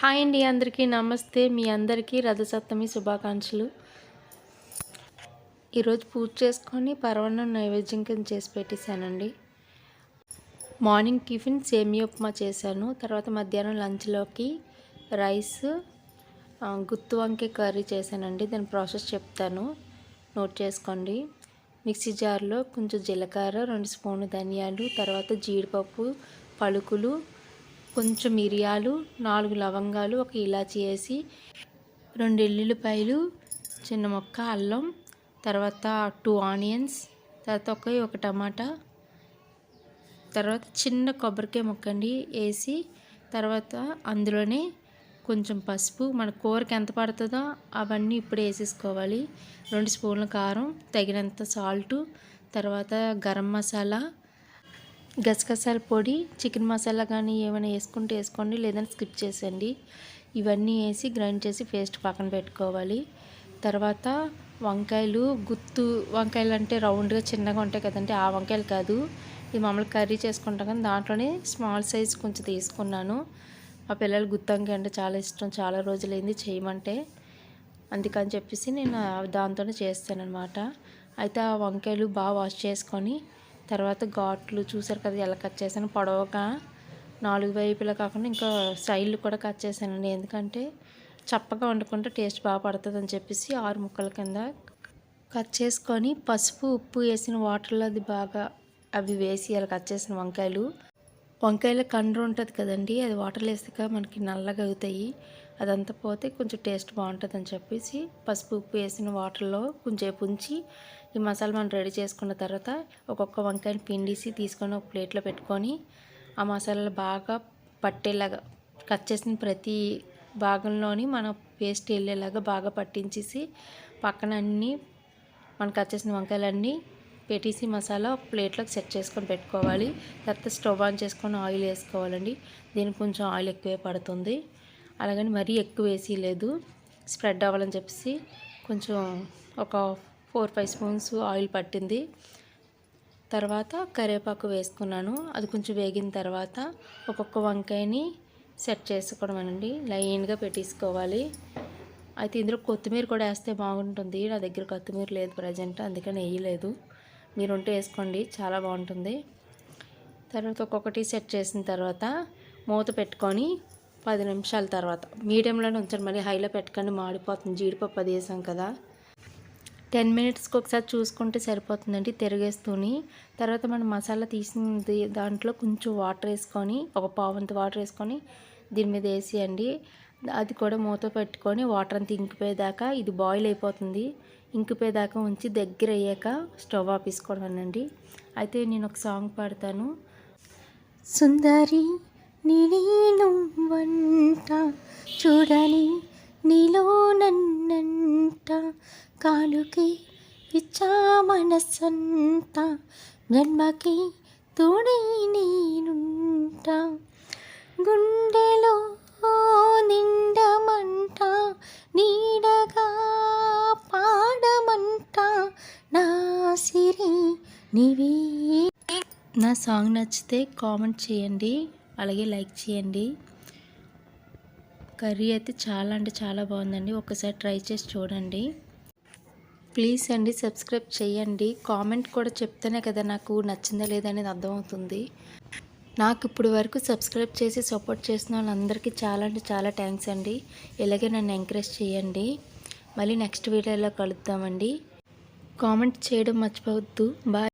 Hi అండి, అందరికీ నమస్తే. మీ అందరికీ రథసప్తమి శుభాకాంక్షలు. ఈరోజు పూజ చేసుకొని పరమాన్నం నైవేద్యం కింద చేసి పెట్టేశానండి. మార్నింగ్ టిఫిన్ సేమియా ఉప్మా చేశాను. తర్వాత మధ్యాహ్నం లంచ్లోకి రైస్, గుత్తి వంకాయ కర్రీ చేశానండి. దాని ప్రాసెస్ చెప్తాను, నోట్ చేసుకోండి. మిక్సీ జార్లో కొంచెం జీలకర్ర, 2 స్పూన్లు ధనియాలు, తర్వాత జీడిపప్పు, పలుకులు, కొంచెం మిరియాలు, 4 లవంగాలు, 1 ఇలాచీ వేసి 2 ఎల్లుల్లిపాయలు, చిన్న ముక్క అల్లం, తర్వాత 2 ఆనియన్స్, తర్వాత ఒక టమాటా, తర్వాత చిన్న కొబ్బరికాయ ముక్కండి వేసి, తర్వాత అందులోనే కొంచెం పసుపు, మన కూరకి ఎంత పడుతుందో అవన్నీ ఇప్పుడు వేసేసుకోవాలి. 2 స్పూన్ల కారం, తగినంత సాల్టు, తర్వాత గరం మసాలా, గసగసాల పొడి, చికెన్ మసాలా కానీ ఏమైనా వేసుకుంటే వేసుకోండి, లేదంటే స్కిప్ చేసేయండి. ఇవన్నీ వేసి గ్రైండ్ చేసి పేస్ట్ పక్కన పెట్టుకోవాలి. తర్వాత వంకాయలు, గుత్తు వంకాయలు అంటే రౌండ్గా చిన్నగా ఉంటాయి కదండి, ఆ వంకాయలు కాదు, ఇది మామూలు కర్రీ చేసుకుంటాం కానీ దాంట్లోనే స్మాల్ సైజ్ కొంచెం తీసుకున్నాను. మా పిల్లలు గుత్తి వంకాయ అంటే చాలా ఇష్టం, చాలా రోజులైంది చేయమంటే, అందుకని చెప్పేసి నేను దాంతోనే చేస్తానన్నమాట. అయితే ఆ వంకాయలు బాగా వాష్ చేసుకొని, తర్వాత ఘాట్లు చూసారు కదా ఎలా కట్ చేశాను, పొడవుగా 4 వైపులా కాకుండా ఇంకా సైడ్లు కూడా కట్ చేశానండి. ఎందుకంటే చప్పగా వండుకుంటే టేస్ట్ బాగా పడుతుంది అని చెప్పేసి 6 ముక్కల కింద కట్ చేసుకొని, పసుపు ఉప్పు వేసిన వాటర్లో అది బాగా అవి వేసి అలా కట్ చేసిన వంకాయలో కండ్రు ఉంటుంది కదండి, అది వాటర్లో వేస్తే మనకి నల్లగా అవుతాయి, అదంతా పోతే కొంచెం టేస్ట్ బాగుంటుంది అని చెప్పేసి పసుపు ఉప్పు వేసిన వాటర్లో కొంచెం ఉంచి ఈ మసాలా మనం రెడీ చేసుకున్న తర్వాత ఒక్కొక్క వంకాయని పిండిసి తీసుకొని ఒక ప్లేట్లో పెట్టుకొని, ఆ మసాలాలు బాగా పట్టేలాగా కట్ చేసిన ప్రతి భాగంలోని మన పేస్ట్ వెళ్ళేలాగా బాగా పట్టించేసి, పక్కన అన్నీ మనం కట్ చేసిన వంకాయలన్నీ పెట్టేసి మసాలా ఒక ప్లేట్లోకి సెట్ చేసుకొని పెట్టుకోవాలి. తర్వాత స్టవ్ ఆన్ చేసుకొని ఆయిల్ వేసుకోవాలండి. దీనికి కొంచెం ఆయిల్ ఎక్కువే పడుతుంది, అలాగని మరీ ఎక్కువ వేసి లేదు, స్ప్రెడ్ అవ్వాలని చెప్పేసి కొంచెం ఒక 4-5 స్పూన్స్ ఆయిల్ పట్టింది. తర్వాత కరివేపాకు వేసుకున్నాను. అది కొంచెం వేగిన తర్వాత ఒక్కొక్క వంకాయని సెట్ చేసుకోవడమేనండి, లైన్గా పెట్టేసుకోవాలి. అయితే ఇందులో కొత్తిమీర కూడా వేస్తే బాగుంటుంది, నా దగ్గర కొత్తిమీర లేదు ప్రజెంట్, అందుకని వేయలేదు. మీరు ఉంటే వేసుకోండి, చాలా బాగుంటుంది. తర్వాత ఒక్కొక్కటి సెట్ చేసిన తర్వాత మూత పెట్టుకొని 10 నిమిషాల తర్వాత మీడియంలోనే ఉంచండి, మళ్ళీ హైలో పెట్టకండి, మాడిపోతుంది. జీడిపప్పు అది వేసాం కదా. 10 మినిట్స్కి ఒకసారి చూసుకుంటే సరిపోతుందండి తిరిగేస్తూని. తర్వాత మనం మసాలా తీసింది దాంట్లో కొంచెం వాటర్ వేసుకొని, ఒక పావంత వాటర్ వేసుకొని దీని మీద వేసేయండి. అది కూడా మూత పెట్టుకొని వాటర్ అంతా ఇంకిపోయేదాకా, ఇది బాయిల్ అయిపోతుంది, ఇంకిపోయేదాకా ఉంచి దగ్గర అయ్యాక స్టవ్ ఆపేసుకోవడమేనండి. అయితే నేను ఒక సాంగ్ పాడతాను. సుందరి నీను వంట చూడని నీలో నన్నంట, కాలుకి ఇచ్చా మనసంత, జన్మకి తోడై నేనుంట, గుండెలో నిండమంట, నీడగా పాడమంట, నా సిరి నీవే. నా సాంగ్ నచ్చితే కామెంట్ చేయండి, అలాగే లైక్ చేయండి. కర్రీ అయితే చాలా అంటే చాలా బాగుందండి, ఒకసారి ట్రై చేసి చూడండి. ప్లీజ్ అండి సబ్స్క్రైబ్ చేయండి. కామెంట్ కూడా చెప్తేనే కదా నాకు నచ్చిందా లేదా అనేది అర్థమవుతుంది. నాకు ఇప్పుడు వరకు సబ్స్క్రైబ్ చేసి సపోర్ట్ చేసిన వాళ్ళందరికీ చాలా అంటే చాలా థ్యాంక్స్ అండి. ఇలాగే నన్ను ఎంకరేజ్ చేయండి. మళ్ళీ నెక్స్ట్ వీడియోలో కలుద్దామండి. కామెంట్ చేయడం మర్చిపోవద్దు. బాయ్.